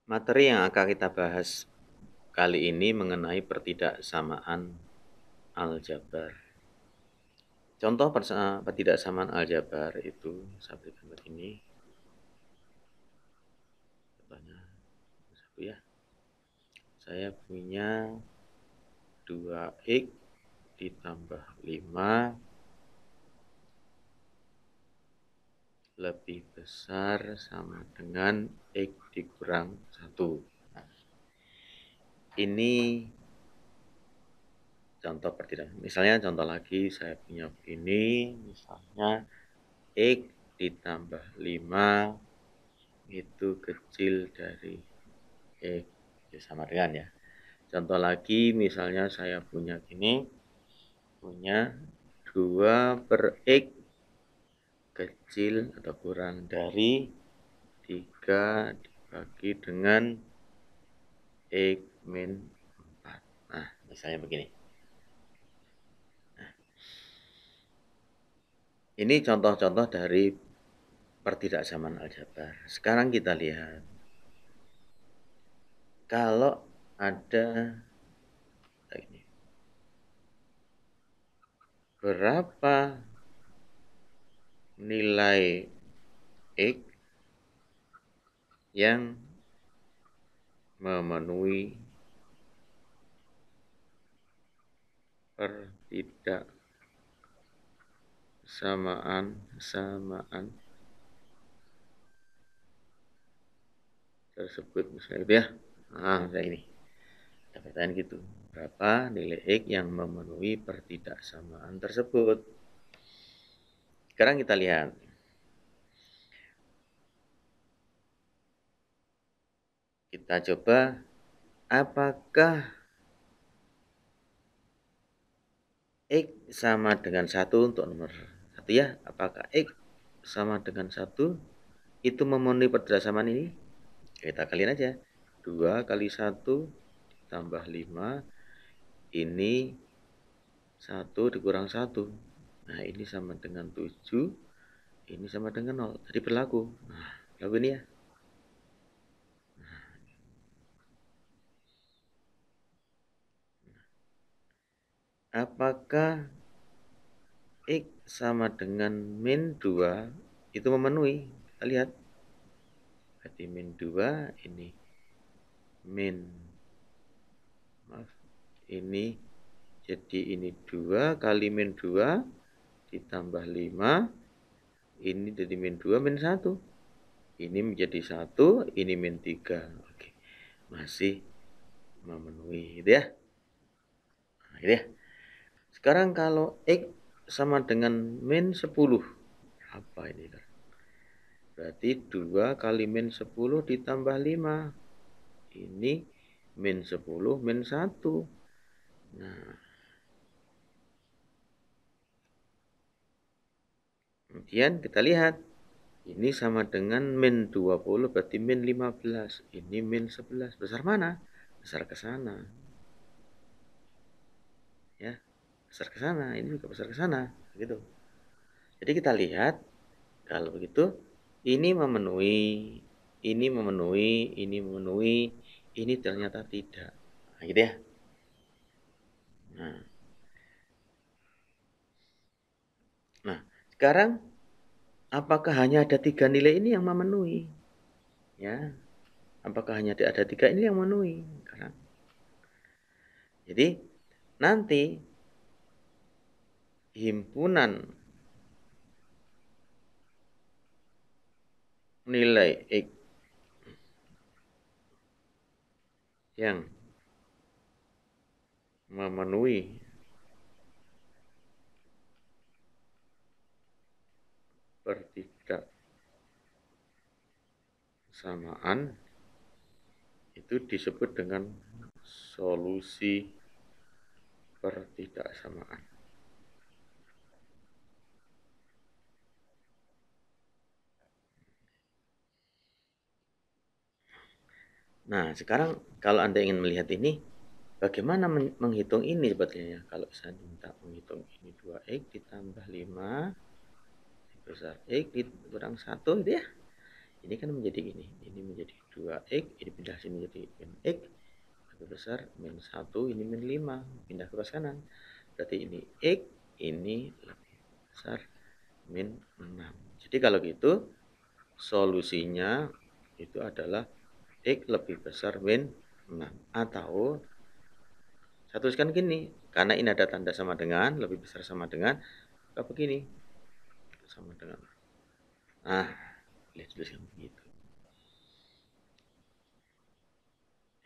Materi yang akan kita bahas kali ini mengenai pertidaksamaan aljabar. Contoh pertidaksamaan aljabar itu saya berikan begini. Contohnya satu ya. Saya punya 2x ditambah 5 lebih besar sama dengan x dikurang 1. Nah, ini contoh pertidaksamaan. Misalnya contoh lagi saya punya begini, misalnya x ditambah 5 itu kecil dari x, ya sama dengan ya. Contoh lagi misalnya saya punya gini, punya 2 per x kecil atau kurang dari 3 dibagi dengan x min 4. Nah, misalnya begini. Nah, ini contoh-contoh dari pertidaksamaan aljabar. Sekarang kita lihat. Kalau ada ini, berapa nilai x yang memenuhi pertidaksamaan tersebut, misalnya gitu ya. Nah, misalnya ini ada pertanyaan gitu, berapa nilai x yang memenuhi pertidaksamaan tersebut. Sekarang kita lihat. Kita coba apakah x sama dengan 1 untuk nomor 1 ya. Apakah x sama dengan 1 itu memenuhi pertidaksamaan ini? Kita kaliin aja. 2 kali 1 tambah 5. Ini 1 dikurang 1. Nah, ini sama dengan 7. Ini sama dengan 0. Jadi berlaku. Nah, berlaku ini ya. Apakah x sama dengan min 2 itu memenuhi? Kita lihat. Berarti min 2 ini min, maaf, ini jadi ini 2 kali min 2 ditambah 5. Ini jadi min 2 min 1. Ini menjadi 1, ini min 3. Oke. Masih memenuhi gitu ya. Nah, gitu ya. Sekarang kalau x sama dengan min 10. Apa ini? Berarti 2 kali min 10 ditambah 5. Ini min 10 min 1. Nah, kemudian kita lihat. Ini sama dengan min 20 berarti min 15. Ini min 11. Besar mana? Besar ke sana. Ya, besar ke sana. Ini juga besar ke sana. Gitu. Jadi kita lihat kalau begitu ini memenuhi, ini memenuhi, ini memenuhi, ini ternyata tidak. Nah, gitu ya. Nah, sekarang apakah hanya ada 3 nilai ini yang memenuhi? Ya, apakah hanya ada 3 ini yang memenuhi? Jadi nanti himpunan nilai x yang memenuhi pertidaksamaan itu disebut dengan solusi pertidaksamaan. Nah, sekarang kalau Anda ingin melihat ini, bagaimana menghitung ini sebetulnya? Kalau saya minta menghitung ini 2x ditambah 5 besar x dikurang 1 gitu ya. Ini kan menjadi gini, ini menjadi 2x, ini pindah sini jadi min x, lebih besar min 1, ini min 5, pindah ke atas kanan. Berarti ini x, ini lebih besar min 6. Jadi kalau gitu, solusinya itu adalah x lebih besar min 6. Atau saya tuliskan gini, karena ini ada tanda sama dengan, lebih besar sama dengan, maka begini, sama dengan. Nah, lihat tuliskan begitu.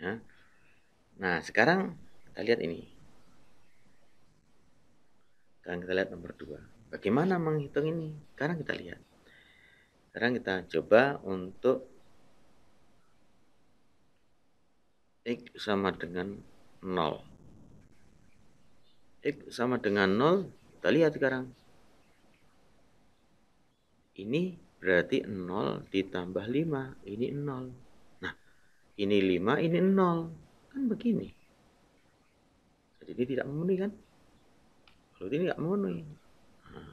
Ya. Nah, sekarang kita lihat ini. Sekarang kita lihat nomor 2. Bagaimana menghitung ini? Sekarang kita lihat. Sekarang kita coba untuk x sama dengan 0. X sama dengan 0, kita lihat sekarang. Ini berarti 0 ditambah 5, ini 0. Nah, ini 5, ini 0. Kan begini. Jadi ini tidak memenuhi kan? Kalau ini tidak memenuhi. Nah,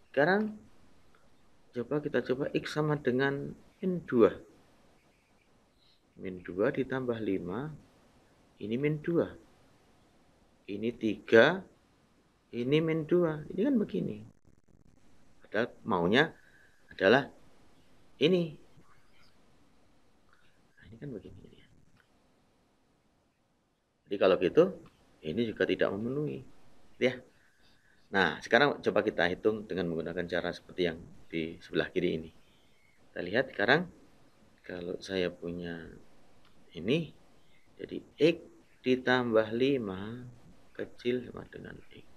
sekarang kita coba x sama dengan min 2. Min 2 ditambah 5, ini min 2. Ini 3, ini min 2. Ini kan begini. Padahal maunya adalah ini. Nah, ini kan begini. Jadi kalau gitu, ini juga tidak memenuhi. Ya. Nah, sekarang coba kita hitung dengan menggunakan cara seperti yang di sebelah kiri ini. Kita lihat sekarang, kalau saya punya ini, jadi x ditambah 5 kecil sama dengan x.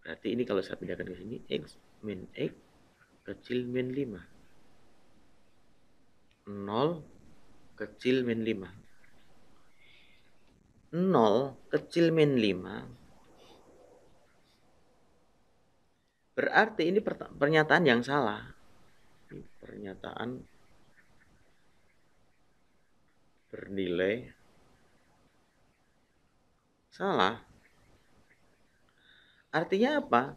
Berarti ini kalau saya pindahkan ke sini, x min x kecil min 5. 0 kecil min 5. 0 kecil min 5 berarti ini pernyataan yang salah. Ini pernyataan bernilai salah. Artinya apa?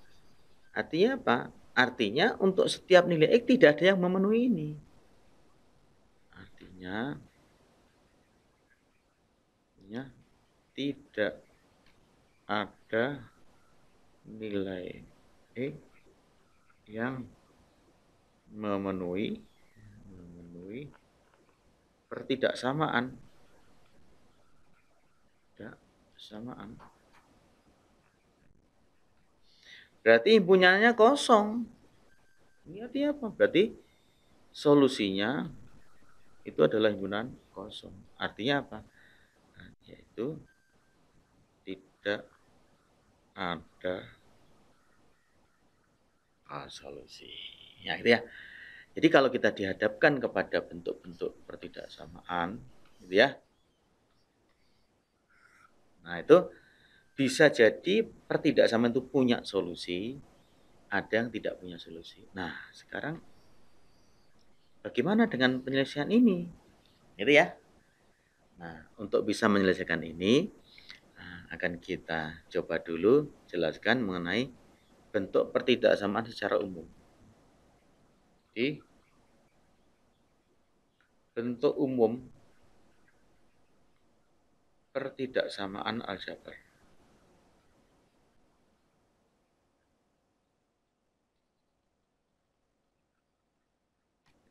Artinya untuk setiap nilai x tidak ada yang memenuhi ini. Artinya tidak ada nilai x yang memenuhi pertidaksamaan. Berarti impunannya kosong. Ini artinya apa? Berarti solusinya itu adalah himpunan kosong. Artinya apa? Nah, yaitu tidak ada solusi. Ya, gitu ya. Jadi kalau kita dihadapkan kepada bentuk-bentuk pertidaksamaan, gitu ya. Nah, itu bisa jadi pertidaksamaan itu punya solusi, ada yang tidak punya solusi. Nah, sekarang bagaimana dengan penyelesaian ini? Gitu ya. Nah, untuk bisa menyelesaikan ini, akan kita coba dulu jelaskan mengenai bentuk pertidaksamaan secara umum. Jadi, bentuk umum pertidaksamaan aljabar.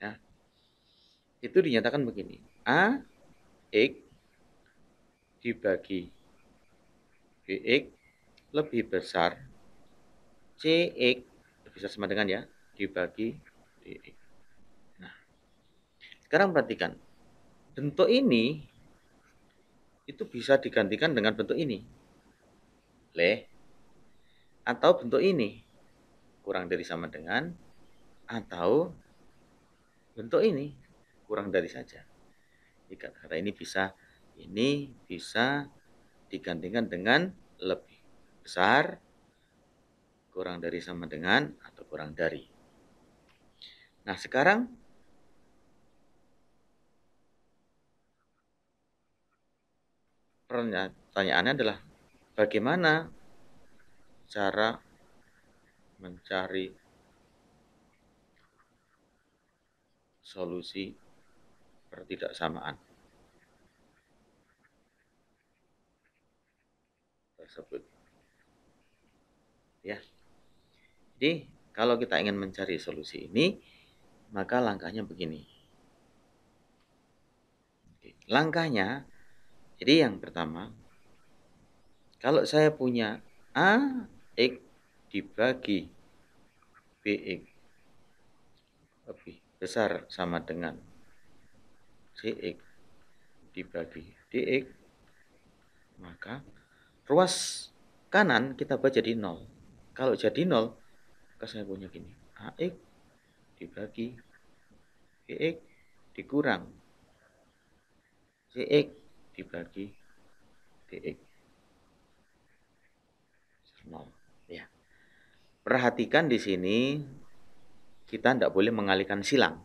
Ya, itu dinyatakan begini. A x dibagi bx lebih besar cx bisa sama dengan ya dibagi dx. Nah, sekarang perhatikan. Bentuk ini itu bisa digantikan dengan bentuk ini. Atau bentuk ini kurang dari sama dengan, atau bentuk ini kurang dari saja. Jika kata ini bisa digantikan dengan lebih besar, kurang dari sama dengan, atau kurang dari. Nah, sekarang pertanyaannya adalah bagaimana cara mencari solusi pertidaksamaan tersebut. Ya. Jadi, kalau kita ingin mencari solusi ini, maka langkahnya begini. Langkahnya, jadi yang pertama, kalau saya punya AX dibagi BX lebih besar sama dengan CX dibagi DX, maka ruas kanan kita buat jadi 0. Kalau jadi 0, maka saya punya gini, AX dibagi BX dikurang CX dibagi DX. 0. Ya. Perhatikan di sini kita tidak boleh mengalihkan silang.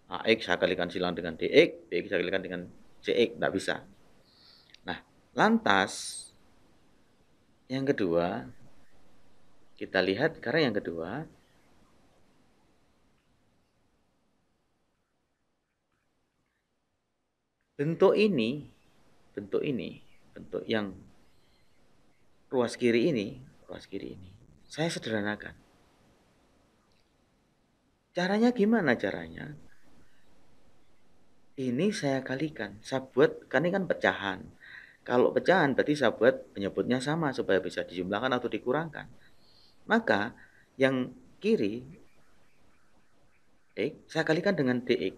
AX saya kalikan silang dengan DX, BX saya kalikan dengan CX, tidak bisa. Nah, lantas yang kedua, kita lihat karena yang kedua, bentuk yang ruas kiri ini, saya sederhanakan. Caranya gimana caranya? Ini saya kalikan, saya buat, kan ini kan pecahan. Kalau pecahan berarti saya buat penyebutnya sama supaya bisa dijumlahkan atau dikurangkan. Maka yang kiri X saya kalikan dengan DX.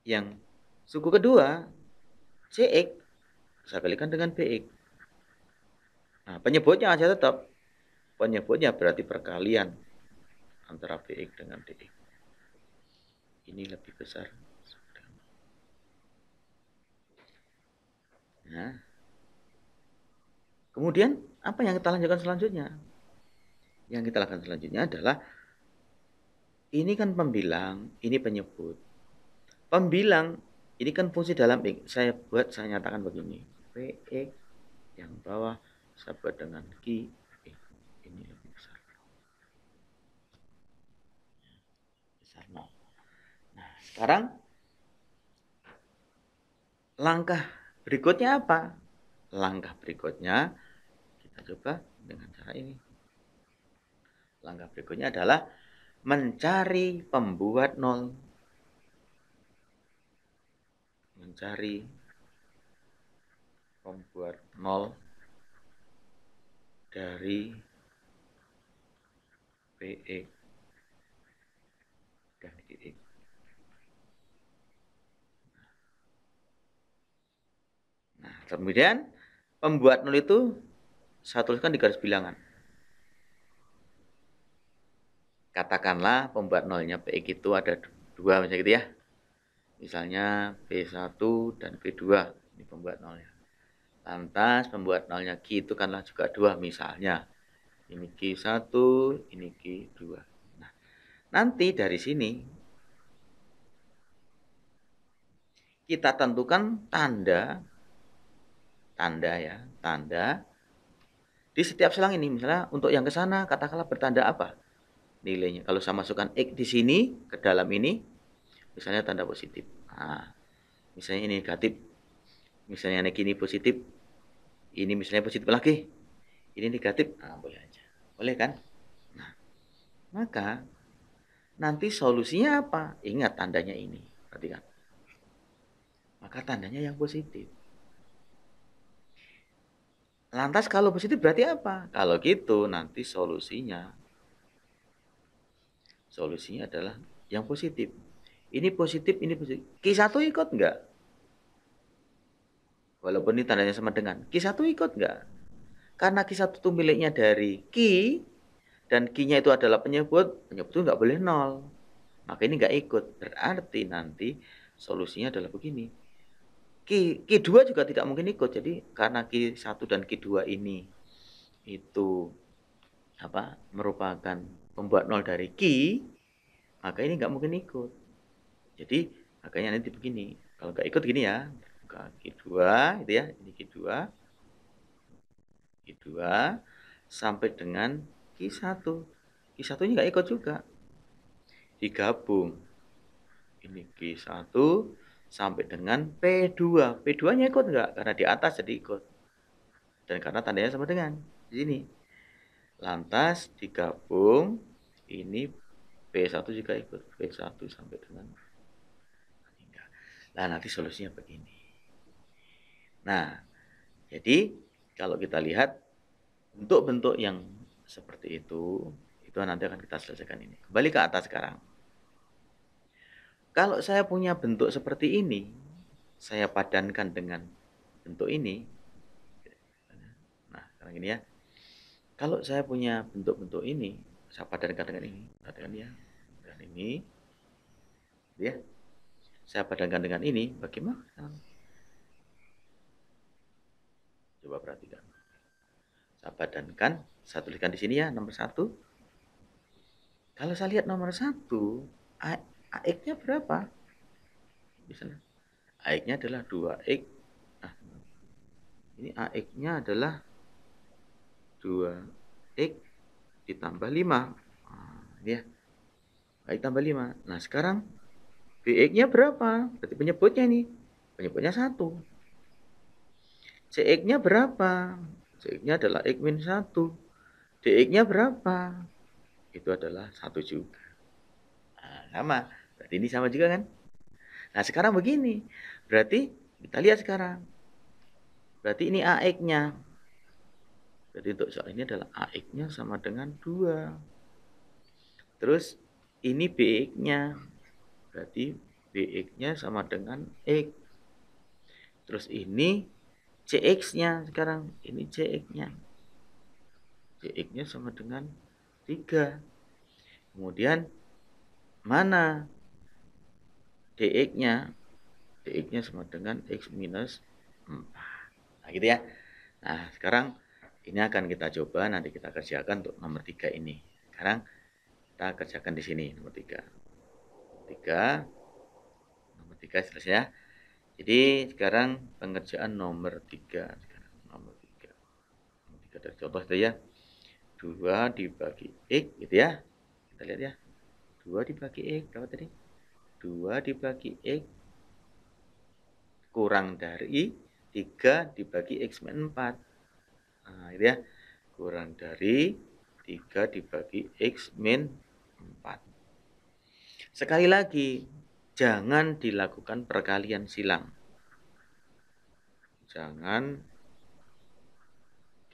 Yang suku kedua CX saya kalikan dengan BX. Nah, penyebutnya aja tetap. Penyebutnya berarti perkalian antara BX dengan DX. Ini lebih besar. Nah, kemudian apa yang kita lanjutkan selanjutnya? Yang kita lakukan selanjutnya adalah ini kan pembilang, ini penyebut. Pembilang ini kan fungsi dalam X. Saya nyatakan begini. PX yang bawah saya buat dengan Q. Ini lebih besar. Besar 0. Nah, sekarang langkah berikutnya apa? Langkah berikutnya kita coba dengan cara ini. Langkah berikutnya adalah mencari pembuat 0. Mencari pembuat 0 dari PX dan GX. Nah, kemudian pembuat 0 itu saya tuliskan di garis bilangan. Katakanlah pembuat 0-nya PX itu ada 2 misalnya gitu ya. Misalnya P1 dan P2. Ini pembuat 0-nya. Lantas pembuat 0-nya Q itu kanlah juga 2 misalnya. Ini Q1, ini Q2. Nah, nanti dari sini kita tentukan tanda di setiap selang ini. Misalnya untuk yang ke sana katakanlah bertanda apa nilainya. Kalau saya masukkan X di sini ke dalam ini, misalnya tanda positif. Nah, misalnya ini negatif. Misalnya ini positif. Ini misalnya positif lagi. Ini negatif. Nah, boleh aja. Boleh kan? Nah, maka nanti solusinya apa? Ingat tandanya ini. Perhatikan. Maka tandanya yang positif. Lantas kalau positif berarti apa? Kalau gitu nanti solusinya adalah yang positif. Ini positif, ini positif. Q1 ikut enggak? Walaupun ini tandanya sama dengan Q1 ikut enggak? Karena Q1 itu miliknya dari Q dan Q-nya itu adalah penyebut itu enggak boleh 0. Maka ini enggak ikut. Berarti nanti solusinya adalah begini. Q2 juga tidak mungkin ikut. Jadi karena Q1 dan Q2 ini itu merupakan pembuat 0 dari Q, maka ini nggak mungkin ikut. Jadi makanya nanti begini. Kalau nggak ikut gini ya, Q2 itu ya, ini Q2 sampai dengan Q1. Q1 ini nggak ikut juga. digabung. Ini Q1 sampai dengan P2. P2-nya ikut enggak? Karena di atas jadi ikut. Dan karena tandanya sama dengan di sini. Lantas digabung, ini P1 juga ikut. P1 sampai dengan 3. Nah, nanti solusinya begini. Nah, jadi kalau kita lihat bentuk-bentuk yang seperti itu nanti akan kita selesaikan ini. Kembali ke atas sekarang. Kalau saya punya bentuk seperti ini, saya padankan dengan bentuk ini. Nah, sekarang ini ya. Kalau saya punya bentuk-bentuk ini, saya padankan dengan ini. Padankan ya. Dan ini. Ya. Saya padankan dengan ini. Bagaimana? Coba perhatikan. Saya padankan. Saya tuliskan di sini ya, nomor 1. Kalau saya lihat nomor 1, AX-nya berapa? Di sana. AX-nya adalah 2X. Nah, ini AX-nya adalah 2X ditambah 5. Nah, ini ya. X tambah 5. Nah, sekarang BX-nya berapa? Berarti penyebutnya ini. Penyebutnya 1. CX-nya berapa? CX-nya adalah X-1. DX-nya berapa? Itu adalah 1 juga. Nah, sama. Berarti ini sama juga kan? Nah, sekarang begini. Berarti kita lihat sekarang. Berarti ini AX-nya. Jadi untuk soal ini adalah AX-nya sama dengan 2. Terus ini BX-nya. Berarti BX-nya sama dengan X. Terus ini CX-nya sekarang. Ini CX-nya. CX-nya sama dengan 3. Kemudian mana DX-nya? DX-nya sama dengan X minus 4. Nah, gitu ya. Nah, sekarang ini akan kita coba, nanti kita kerjakan untuk nomor 3 ini. Sekarang kita kerjakan di sini, nomor 3. Nomor 3 selesai ya. Jadi sekarang pengerjaan nomor 3. Nomor 3 dari contoh itu ya. 2 dibagi X gitu ya. Kita lihat ya. 2 dibagi X berapa tadi? 2 dibagi X kurang dari 3 dibagi X min 4. Nah, itu ya. Kurang dari 3 dibagi X min 4. Sekali lagi, jangan dilakukan perkalian silang. Jangan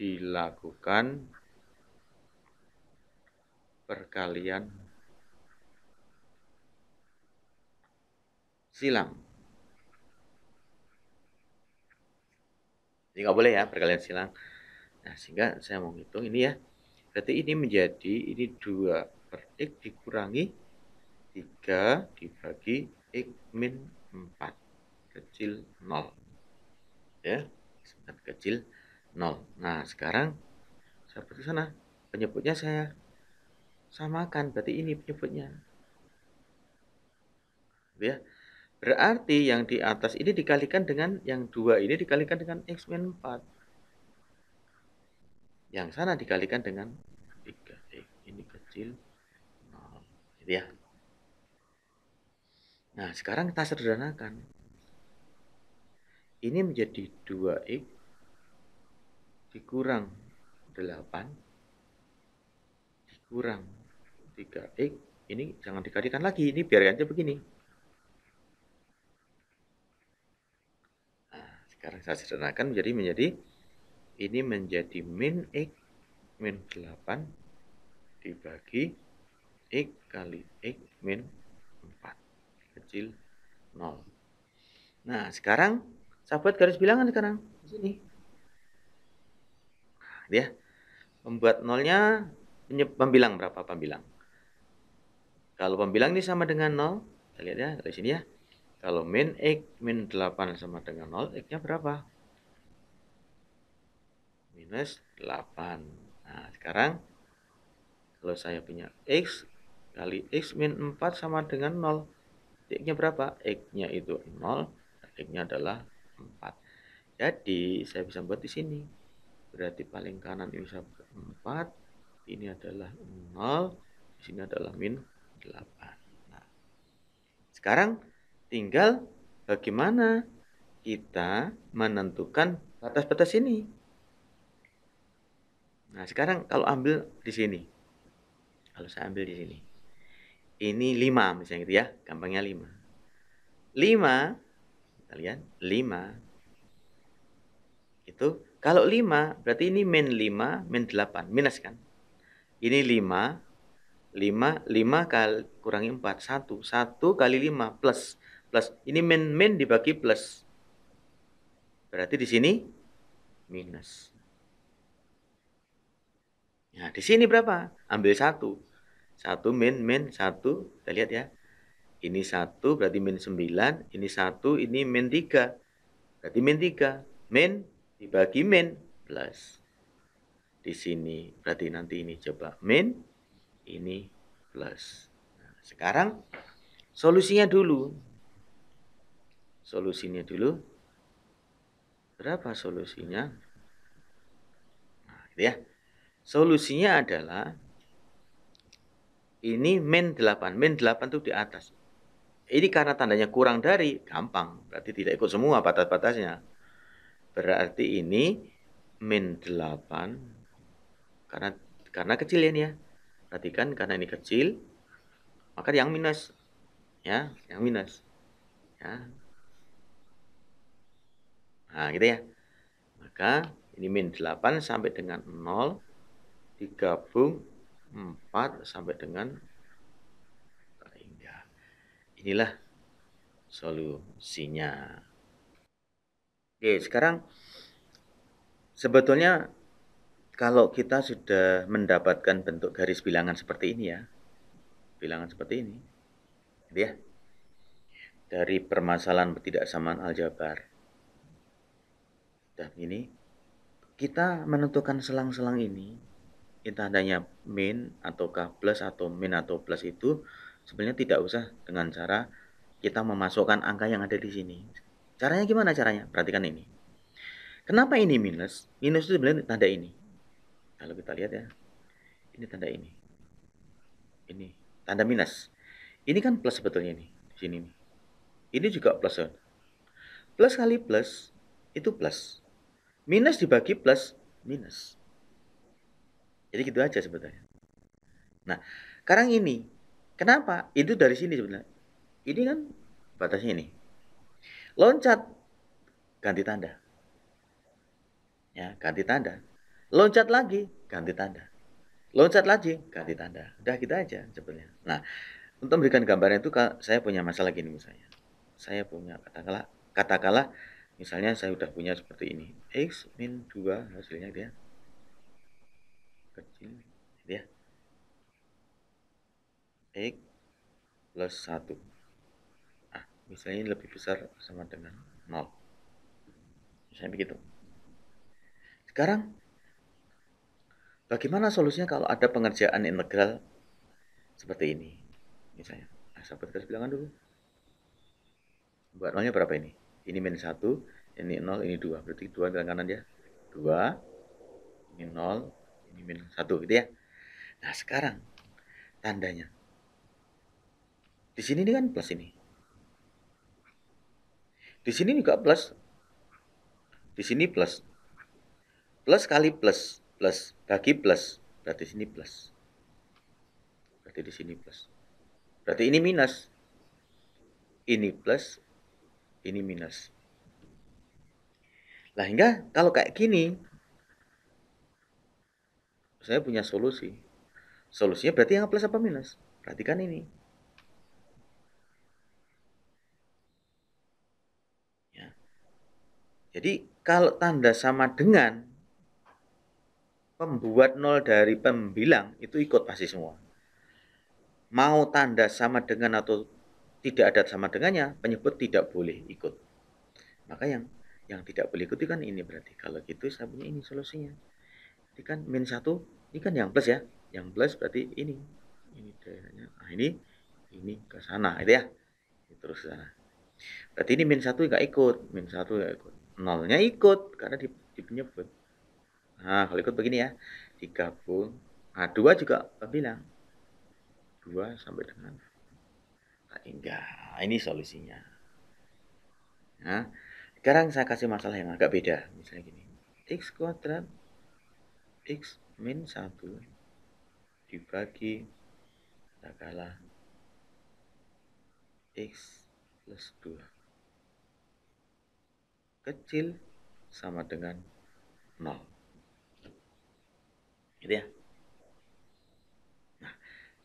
dilakukan perkalian silang. Jadi nggak boleh ya perkalian silang. Nah, sehingga saya mau hitung ini ya. Berarti ini menjadi ini 2 per X dikurangi 3 dibagi X min 4 kecil 0. Ya, kecil 0. Nah, sekarang seperti sana. Penyebutnya saya samakan. Berarti ini penyebutnya. Ya. Berarti yang di atas ini dikalikan dengan yang 2 ini dikalikan dengan X min 4. Yang sana dikalikan dengan 3X. Ini kecil 0. Gitu ya. Nah, sekarang kita sederhanakan. Ini menjadi 2X dikurang 8 dikurang 3X. Ini jangan dikalikan lagi. Ini biar aja begini. Nah, sekarang saya sederhanakan menjadi ini menjadi min X min 8 dibagi X kali X min 4 kecil 0. Nah, sekarang saya buat garis bilangan sekarang di sini. Nah, ya. Membuat nolnya pembilang berapa pembilang? Kalau pembilang ini sama dengan 0, kita lihat ya dari sini ya. Kalau min X min 8 sama dengan 0, X-nya berapa? Minus 8. Nah, sekarang kalau saya punya X kali X min 4 sama dengan 0, X-nya berapa? X-nya itu 0, X-nya adalah 4. Jadi, saya bisa buat di sini. Berarti paling kanan ini saya buat 4, ini adalah 0, di sini adalah min 8. Sekarang tinggal bagaimana kita menentukan batas-batas ini. Nah, sekarang kalau ambil di sini. Kalau saya ambil di sini. Ini 5 misalnya gitu ya. Gampangnya 5. 5, kita lihat, 5. Itu, kalau 5, berarti ini min 5, min 8. Minus kan? Ini 5, 5 kali kurangi 4, 1. 1 kali 5, plus. Plus, ini min dibagi plus. Berarti di sini, minus. Nah, di sini berapa? Ambil 1. 1 min 1. Kita lihat ya. Ini 1 berarti min 9. Ini 1, ini min 3. Berarti min 3. Min dibagi min plus. Di sini berarti nanti ini coba min. Ini plus. Nah, sekarang solusinya dulu. Solusinya dulu. Berapa solusinya? Nah, gitu ya. Solusinya adalah ini min 8. Min 8 itu di atas. Ini karena tandanya kurang dari, gampang. Berarti tidak ikut semua batas-batasnya. Berarti ini min 8. Karena kecil ini ya. Perhatikan karena ini kecil. Maka yang minus. Ya, yang minus. Ya. Nah, gitu ya. Maka ini min 8 sampai dengan 0. Digabung 4 sampai dengan 3. Inilah solusinya. Oke, sekarang sebetulnya kalau kita sudah mendapatkan bentuk garis bilangan seperti ini ya. Bilangan seperti ini. Gitu ya. Dari permasalahan ketidaksamaan aljabar. Dan ini kita menentukan selang-selang ini. Entah adanya min ataukah plus atau min atau plus itu sebenarnya tidak usah dengan cara kita memasukkan angka yang ada di sini. Caranya gimana caranya? Perhatikan ini. Kenapa ini minus? Minus itu sebenarnya tanda ini. Kalau kita lihat ya. Ini tanda ini. Ini tanda minus. Ini kan plus sebetulnya ini di sini nih. Ini juga plus. Plus kali plus itu plus. Minus dibagi plus minus. Jadi gitu aja sebetulnya. Nah, sekarang ini kenapa? Itu dari sini sebenarnya. Ini kan batasnya ini. Loncat ganti tanda. Ya, ganti tanda. Loncat lagi ganti tanda. Loncat lagi ganti tanda. Udah gitu aja sebetulnya. Nah, untuk memberikan gambaran itu saya punya masalah gini misalnya. Saya punya katakanlah misalnya saya udah punya seperti ini. X min 2 hasilnya dia kecil dia X plus 1. Nah, misalnya ini lebih besar sama dengan 0. Misalnya begitu. Sekarang bagaimana solusinya kalau ada pengerjaan integral seperti ini? Misalnya, sahabat garis bilangan dulu. Buat nolnya berapa ini? Ini min 1, ini 0, ini 2. Berarti 2 dengan kanan ya. 2, ini 0, ini min 1 gitu ya. Nah, sekarang tandanya. Di sini ini kan plus ini. Di sini juga plus. Di sini plus. Plus kali plus. Plus bagi plus. Berarti sini plus. Berarti di sini plus. Berarti ini minus. Ini plus. Ini minus. Nah, hingga kalau kayak gini, saya punya solusi. Solusinya berarti yang plus apa minus? Perhatikan ini. Ya. Jadi kalau tanda sama dengan pembuat nol dari pembilang itu ikut pasti semua. Mau tanda sama dengan atau tidak ada sama dengannya, penyebut tidak boleh ikut. Maka yang tidak boleh ikut kan ini berarti. Kalau gitu saya punya ini solusinya. Ini kan min 1, ini kan yang plus ya. Yang plus berarti ini. Ini daerahnya. Nah, ini ke sana itu ya. Terus ke sana. Berarti ini min 1 enggak ikut, min 1 enggak ikut. Nolnya ikut karena di penyebut. Nah, kalau ikut begini ya. Digabung. Nah, 2 juga bilang. 2 sampai dengan Enggak, ini solusinya. Nah, sekarang saya kasih masalah yang agak beda. Misalnya gini, x kuadrat x min 1 dibagi katakanlah x plus 2 kecil sama dengan 0. Gitu ya. Nah,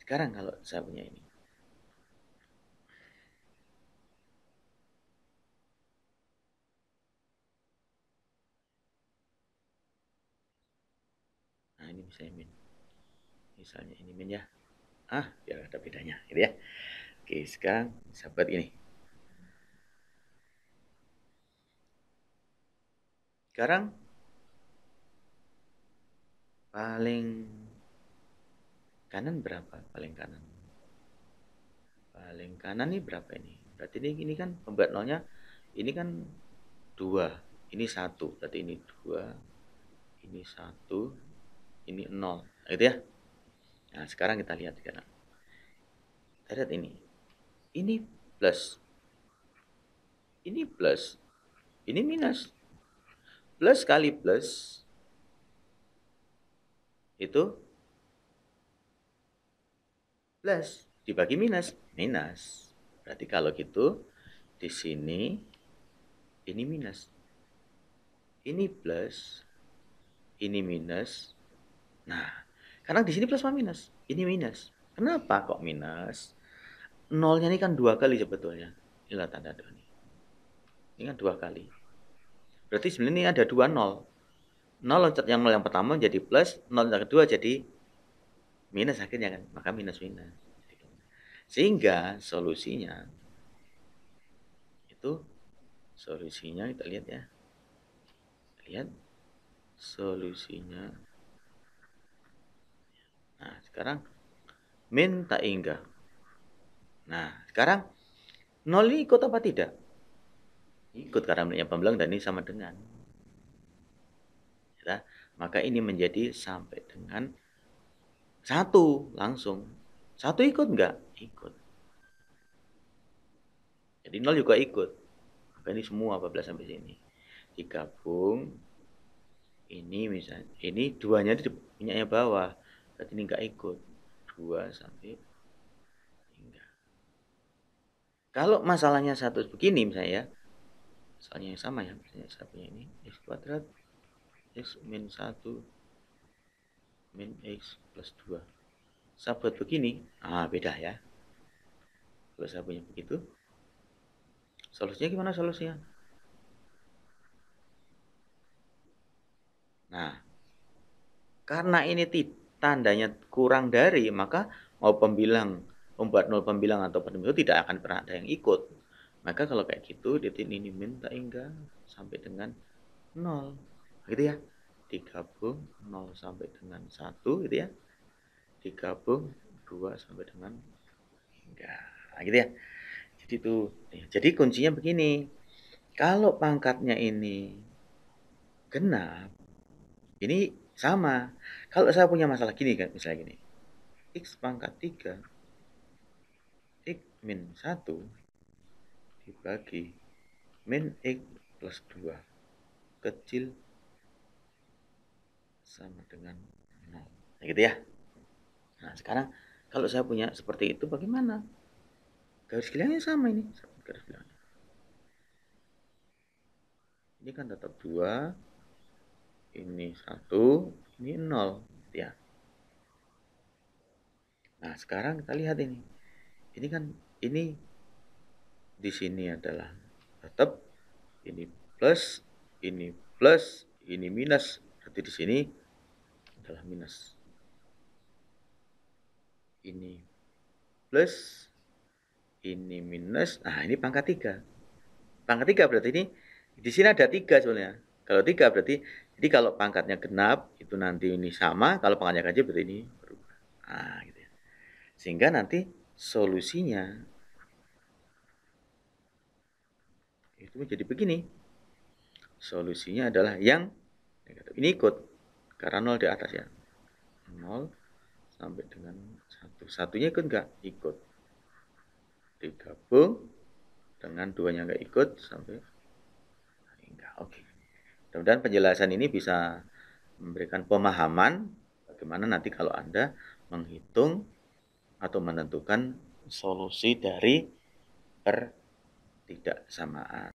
sekarang kalau saya punya ini. Nah, ini misalnya min. Misalnya ini min ya. Biar ada bedanya gitu ya. Oke, sekarang saya buat ini. Sekarang paling kanan berapa? Paling kanan. Paling kanan ini berapa ini? Berarti ini kan pembuat nolnya ini kan 2, ini 1. Berarti ini 2, ini 1, ini 0. Gitu ya. Nah, sekarang kita lihat sekarang. Kita lihat ini. Ini plus. Ini plus. Ini minus. Plus kali plus itu plus dibagi minus, minus. Berarti kalau gitu di sini ini minus. Ini plus, ini minus. Nah, karena di sini plus sama minus, ini minus. Kenapa kok minus? Nolnya ini kan 2 kali sebetulnya. Inilah tanda dua ini. Ini kan 2 kali. Berarti sebenarnya ini ada 2 nol. Loncat yang nol yang pertama jadi plus, nol yang kedua jadi minus akhirnya kan. Maka minus minus. Sehingga solusinya kita lihat ya. Lihat solusinya. Nah, sekarang min tak hingga. Nah, sekarang nol ini ikut apa tidak? Ikut karena minnya pembelang dan ini sama dengan. Ya, maka ini menjadi sampai dengan 1 langsung. 1 ikut enggak? Ikut. Jadi 0 juga ikut. Maka ini semua 14 sampai sini. Digabung. Ini misalnya. Ini 2-nya di minyaknya bawah. Berarti ini enggak ikut. 2 sampai 3. Kalau masalahnya satu begini misalnya ya. Misalnya yang sama ya. Misalnya saya punya ini. X kuadrat. X min 1. Min X plus 2. Saya buat begini. Beda ya. Kalau saya punya begitu. Solusinya gimana solusinya? Nah, karena ini tandanya kurang dari, maka mau membuat nol pembilang atau penemu itu tidak akan pernah ada yang ikut. Maka kalau kayak gitu, titik ini minta hingga sampai dengan 0. Gitu ya. Digabung 0 sampai dengan 1 gitu ya. Digabung 2 sampai dengan hingga. Nah, gitu ya. Jadi kuncinya begini. Kalau pangkatnya ini genap, ini sama. Kalau saya punya masalah gini kan, misalnya gini. X pangkat 3 X min 1 dibagi min X plus 2 kecil sama dengan 0. Nah, gitu ya. Nah, sekarang kalau saya punya seperti itu bagaimana? Garis bilangnya sama ini. Garis bilangnya. Ini kan tetap 2, ini 1, ini 0. Ya. Nah, sekarang kita lihat ini. Ini kan ini di sini adalah tetap ini plus, ini minus. Berarti di sini adalah minus. Ini plus, ini minus. Nah, ini pangkat 3. Pangkat 3 berarti ini di sini ada 3 sebenarnya. Kalau 3 berarti jadi kalau pangkatnya genap itu nanti ini sama, kalau pangkatnya ganjil berarti ini berubah. Nah, gitu ya. Sehingga nanti solusinya itu menjadi begini. Solusinya adalah yang negatif. Ini ikut karena 0 di atas ya. 0 sampai dengan 1. Satunya ikut enggak? Ikut. digabung dengan 2-nya nggak ikut sampai hingga. Oke. Mudah-mudahan penjelasan ini bisa memberikan pemahaman bagaimana nanti kalau Anda menghitung atau menentukan solusi dari pertidaksamaan.